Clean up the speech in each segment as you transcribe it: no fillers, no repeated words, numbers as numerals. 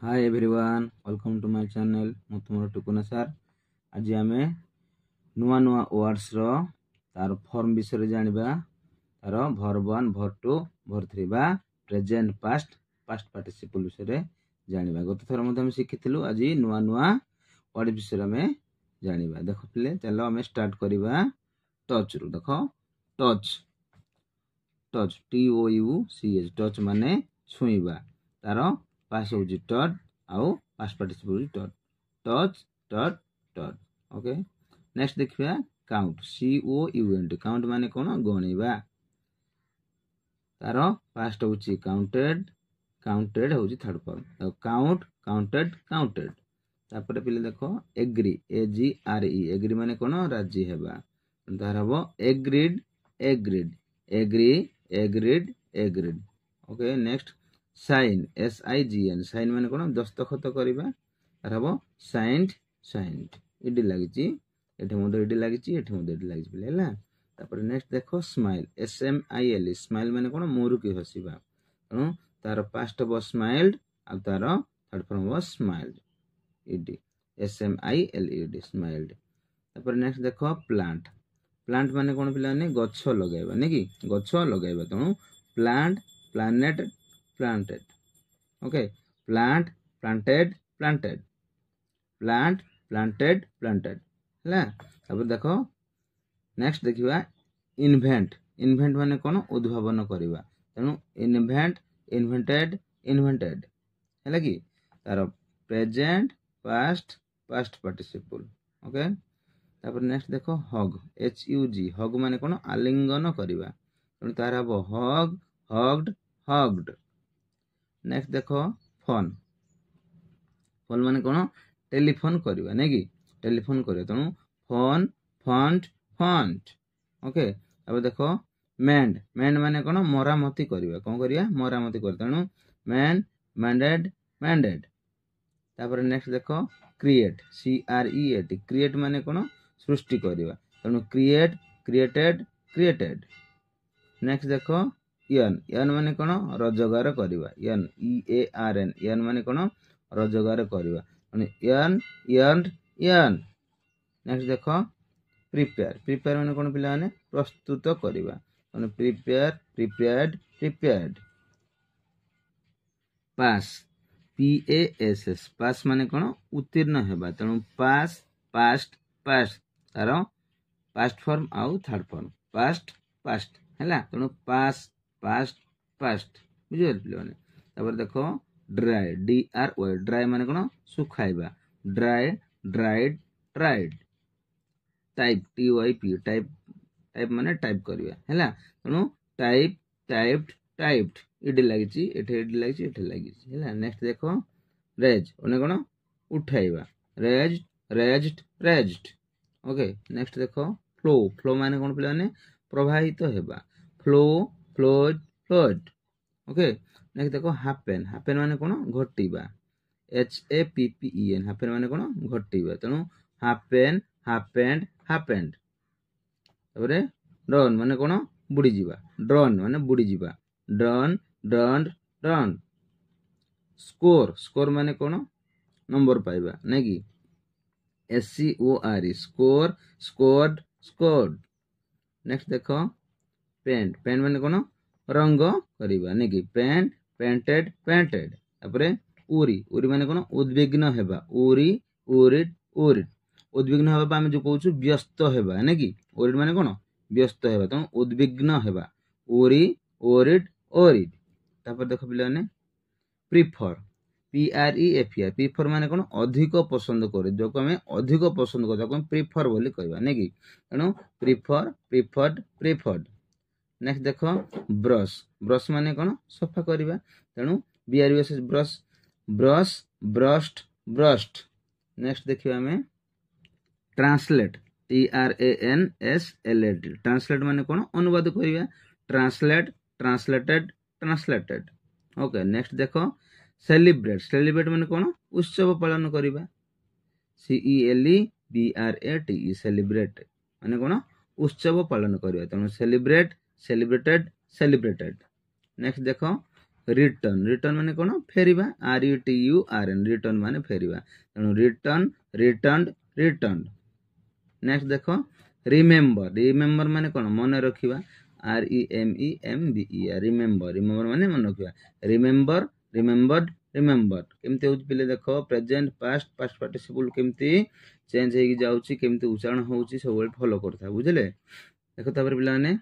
Hi everyone welcome to my channel मु तुमर टुकुना sir आज आमे नुआ नुआ वर्ड्स रो तार फॉर्म विषय रे जानिबा तार verb 1 verb 2 verb 3 बा प्रेजेंट पास्ट पास्ट पार्टिसिपल विषय रे जानिबा गत थर मध्ये हम सिखिथिलु आज नुआ नुआ वर्ड विषय रे हमें जानिबा देखो पिले चलो हमें स्टार्ट करिबा टच रु देखो touch touch T O you C H touch माने छुईबा तार पास होजी टच आउ past participle touch touch touch touch okay next देखिबा count C O you N T count माने कोन गणिबा तार पास्ट होची काउंटेड काउंटेड होची थर्ड फॉर्म तो काउंट काउंटेड काउंटेड तापर पिले देखो एग्री ए जी आर ई एग्री माने कोन राजी हेबा तार हबो agreed agreed agree agreed agreed okay next sign S I G N sign माने कोन दस्तखत करिबा तार हबो साइंड साइंड इडी लागिची एठे मोदे इडी लागिची एठे मोदे इडी लागिची पिले हला तापर नेक्स्ट देखो smile S M I L smile माने कोन मुरुकी हसिबा तनो तार पास्ट हबो स्माइल्ड आ तार थर्ड फॉर्म हबो स्माइल्ड इडी S M I L E D smiled तापर नेक्स्ट देखो प्लांट प्लांट माने कोन पिला ने गच्छ लगाइबा ने कि गच्छ लगाइबा तनो plant planet planted okay plant planted planted plant planted planted हला अब देखो नेक्स्ट देखिबा इन्वेंट इन्वेंट माने कोन उद्भावन करिबा तनो इन्वेंट इन्वेंटेड इन्वेंटेड हला कि तार present past past participle okay तापर नेक्स्ट देखो हग एच यू जी हग माने कोन आलिंगन करिबा तनो तार हबो हग हग्ड हग्ड नेक्स्ट देखो फोन फोन माने कोन टेलीफोन करिबा नै कि टेलीफोन करियो तनो फोन फंट फंट ओके अब देखो मेंड मेंड माने कोन मरामती करिबा कोन करिया मरामती कर तनो मेंड मेंडेड मेंडेड तापर नेक्स्ट देखो create C R E A T create माने कोन सृष्टि करिबा तनो क्रिएट क्रिएटेड क्रिएटेड नेक्स्ट देखो यन यन माने कोन रोजगार करिबा यन ई ए आर एन यन माने कोन रोजगार करिबा माने यन यन यन नेक्स्ट देखो प्रिपेयर प्रिपेयर माने कोन पिला माने प्रस्तुत करिबा माने prepare prepared prepared pass P A S S pass माने कोन उत्तीर्ण हेबा तनो पास पास्ट पास्ट तार पास्ट फॉर्म आउ थर्ड फॉर्म पास्ट पास्ट हैला तनो पास पास्ट पास्ट बुझिल पिलाने तापर देखो dry D R O dry माने कोन सुखाइबा dry dried dried type T Y P type type माने टाइप करिया हैला तनो टाइप टाइप्ड टाइप्ड इडी लागिची एठे इडी लागिची एठे लागिची हैला नेक्स्ट देखो रेज ओने कोन उठाइबा raise raised raised okay next देखो फ्लो फ्लो माने कोन पिलाने प्रवाहित हेबा flow flowed flowed okay next देखो हैपन हैपन माने कोन घटिबा H A P P E N happen माने कोन घटिबा तनो हैपन हैपेंड हैपेंड तबरे ड्रोन माने कोन बुडी जिबा ड्रोन माने बुडी जिबा drone drone drone score score माने कोन नंबर पाइबा नै कि S C O R E score scored scored next देखो पेंट पेंट माने कोन रंग करिबा नै कि पेंट पेंटेड पेंटेड तापरे उरी उरी माने कोन उद्विग्न हेबा उरी उरिड उरिड उद्विग्न हेबा हम जो कहूछु व्यस्त हेबा नै कि उरिड माने कोन व्यस्त हेबा त उद्विग्न हेबा उरी उरिड उरिड तापर देखो पिलाने prefer P R E F R prefer माने कोन अधिक पसंद करे जो को हमें अधिक पसंद करता को प्रिफर बोली कहबा नै कि तनो प्रिफर प्रिफर्ड प्रिफर्ड नेक्स्ट देखो ब्रश ब्रश माने कोन सफा करिबा तणु B R S brush brush brushed brushed next देखिबा हमें translate T R A N S L A T translate माने कोन अनुवाद करिबा translate translated translated okay next देखो सेलिब्रेट सेलिब्रेट माने कोन उत्सव पालन करिबा C E L E B R A T E celebrate माने कोन उत्सव पालन करिबा तणु सेलिब्रेट सेलिब्रेटेड सेलिब्रेटेड नेक्स्ट देखो रिटर्न रिटर्न माने कौन फेरिबा RUTURN रिटर्न माने फेरिबा तेणु रिटर्न रिटर्न रिटर्न नेक्स्ट देख रिमेम्बर रिमेम्बर माने कौन मन रखिबा REMEMBER रिमेम्बर रिमेम्बर माने मन रखिबा रिमेम्बर रिमेम्बर्ड रिमेम्बर केमते होउछ पिले देख प्रेजेंट पास्ट पास्ट पार्टिसिपल केमते चेंज हेगी जाउची केमते उच्चारण होउची सब फॉलो करथा बुझले देखो तापर पिला माने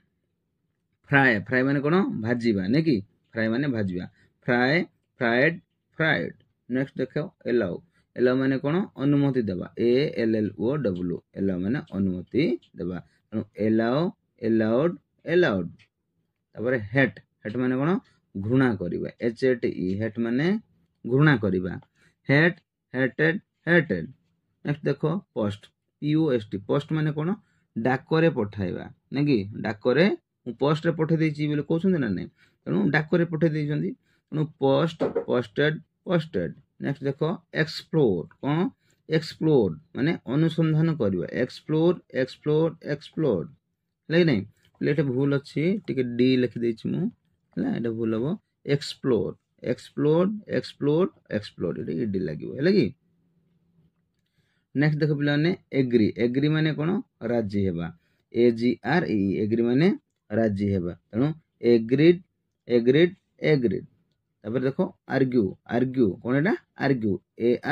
फ्राई फ्राई माने कोन भाजीबा ने कि फ्राई माने भाजीबा फ्राई फ्राइड फ्राइड नेक्स्ट देखो एलाउ एलाउ माने कोन अनुमति देबा ALLOW एलाउ माने अनुमति देबा एलाउ एलाउड एलाउड तापर हेट हेट माने कोन घृणा करिबा HATE हेट माने घृणा करिबा हेट हेटेड हेटेड नेक्स्ट देखो पोस्ट POST पोस्ट माने कोन डाकरे पठाइबा नेकी डाकरे पोस्ट रे पठे देछि बोले कहउछन ना नै तनु डाकरे पठे देछन्ती तनु पोस्ट पोस्टेड पोस्टेड नेक्स्ट देखो एक्सप्लोर कोन एक्सप्लोर माने अनुसंधान करिबा एक्सप्लोर एक्सप्लोर एक्सप्लोर ले नै लेटे भूल अछि टिके डी लिखि देछि मु हला एटा भूल हबो एक्सप्लोर एक्सप्लोर एक्सप्लोर एक्सप्लोर एटा डी लागिबो हला कि नेक्स्ट देखो पिला ने एग्री एग्री माने कोन राजी हेबा AGRE एग्री माने राजी हेबा तनु एग्रीड एग्रीड एग्रीड तापर देखो आर्ग्यू आर्ग्यू कोन एटा आर्ग्यू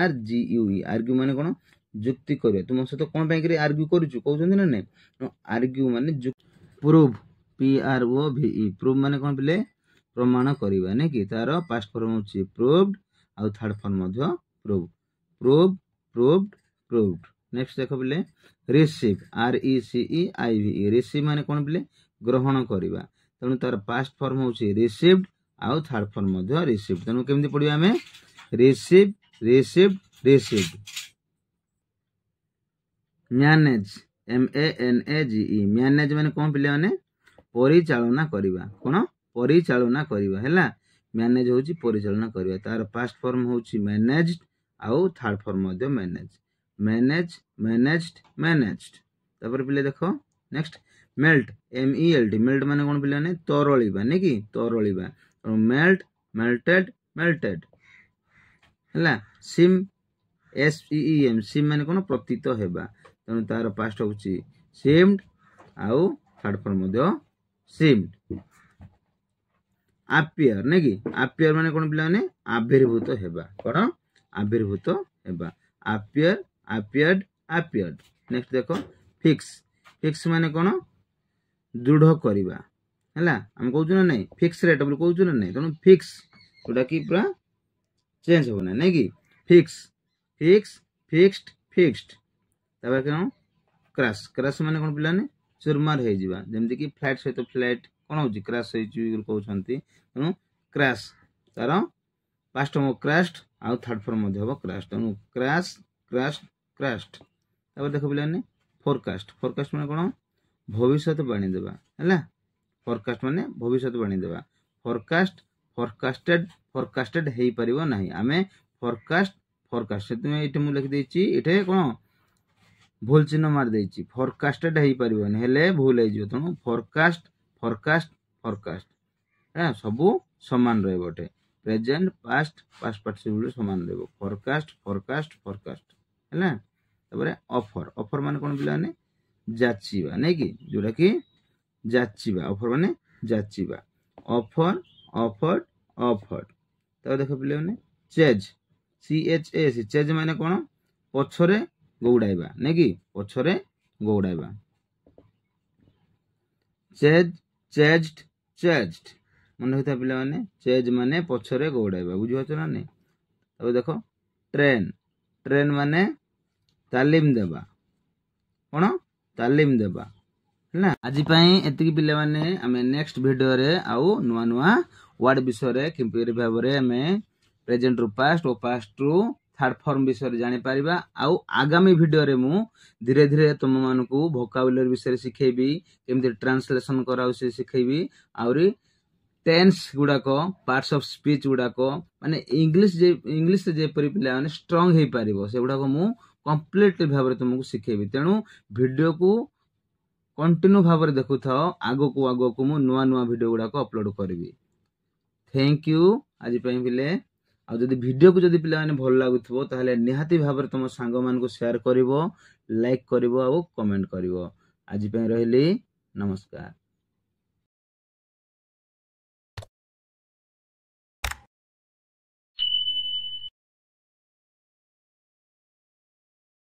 ARGUE आर्ग्यू माने कोन जुक्ति करियो तुम सहित कोन पय करी आर्ग्यू करूछु कहउछन ना नै आर्ग्यू माने प्रूव PROVE प्रूव माने कोन पिले प्रमाण करिबा नै कि तार पास्ट फॉर्म होछि प्रूव्ड आ थर्ड फॉर्म मध्य prove prove proved proved next देखो पिले रिसीव RECEIVE रिसीव माने कोन पिले ग्रहण करिबा तनु तार पास्ट फॉर्म होछि रिसीव्ड आ थर्ड फॉर्म मध्य रिसीव्ड तनु केमति पढिबा हमें receive received received manage MANAGE manage माने कोन पिले माने परिचालना करिबा कोन परिचालना करिबा हैला मैनेज होछि परिचालना करिबा तार पास्ट फॉर्म होछि मैनेज्ड आ थर्ड फॉर्म मध्य मैनेज मैनेज मैनेज्ड मैनेज्ड तापर पिले देखो नेक्स्ट मेल्ट MELT मेल्ट माने कोन पिले ने तरळिबा ने कि तरळिबा मेल्ट मेल्टेड मेल्टेड हला सिम SEEM सिम माने कोन प्रतीत हेबा तनु तार पास्ट होछि सिम्ड आ थर्ड फॉर्म मध्य सिम्ड अपियर ने कि अपियर माने कोन पिले ने आविर्भूत हेबा कोन आविर्भूत हेबा अपियर appeared appeared नेक्स्ट देखो फिक्स फिक्स माने कोन दृढ़ करिबा हला हम कहउछु ना नै फिक्स रेट बोल कहउछु ना नै तनु फिक्स ओडा की पूरा चेंज हो ना नै कि फिक्स फिक्स फिक्स्ड फिक्स्ड तबे कोन क्रैश क्रैश माने कोन पिला ने चुरमार हे जिबा जेमति कि फ्लैट सहित फ्लैट कोन होछि क्रैश हे छि कहउछंती तनु क्रैश तार पास्ट फॉर्म क्रैश्ड आ थर्ड फॉर्म मध्ये हो क्रैश तनु क्रैश क्रैश क्रैश्ड तब देखो पिला ने फोरकास्ट फोरकास्ट माने कोन भविष्यत बाणी देबा हैला फोरकास्ट माने भविष्यत बाणी देबा फोरकास्ट फोरकास्टेड फोरकास्टेड हेई परिबो नाही आमे फोरकास्ट फोरकास्ट तुमे एटे मु लिख देछि एटे कोन भूल चिन्ह मार देछि फोरकास्टेड हेई परिबो नै हेले भूल हे जियो तनु फोरकास्ट फोरकास्ट फोरकास्ट हा सबु समान रहबोटे प्रेजेंट पास्ट पास्ट पार्टिसिपल समान रहबो फोरकास्ट फोरकास्ट फोरकास्ट हैला तबरे ऑफर ऑफर माने कोन पिला ने जाचिबा नै कि जोरा कि जाचिबा ऑफर माने जाचिबा ऑफर ऑफर्ड ऑफर्ड तब देखो पिले ने चेज CHAS चेज माने कोन पछरे गौडाइबा नै कि पछरे गौडाइबा चेज चेज्ड चेज्ड मन होता पिला माने चेज माने पछरे गौडाइबा बुझियो छ ना नै तब देखो ट्रेन ट्रेन माने तालीम देबा कोन तालीम देबा हला आज पई एतिकी पिले माने हमें नेक्स्ट वीडियो रे आउ नुवा नुवा वर्ड विषय रे किंपरि भाबरे हमें प्रेजेंट रु पास्ट और पास्ट रु थर्ड फॉर्म विषय रे जानि परिबा आउ आगामी वीडियो रे मु धीरे धीरे तुम मानकू वोकाबुलरी विषय सिखेबी केमति ट्रांसलेशन कराउ से सिखेबी आउरी टेंस गुडा को पार्ट्स ऑफ स्पीच गुडा को माने इंग्लिश जे परि पिला माने स्ट्रांग हे परिबो से गुडा को मु कंप्लीटली भाबरे तुमको सिखेबी तेनु वीडियो को कंटिन्यू भाबरे देखु थाओ आगो को मु नुवा नुवा वीडियो गुडा को अपलोड करबी। थैंक यू आज पिले आ जदि वीडियो को जदि पिला माने भल लागुथबो ताहले निहाती भाबरे तुम सांग मान को शेयर करिवो लाइक करिवो आ कमेंट करिवो आज पे रहिली नमस्कार।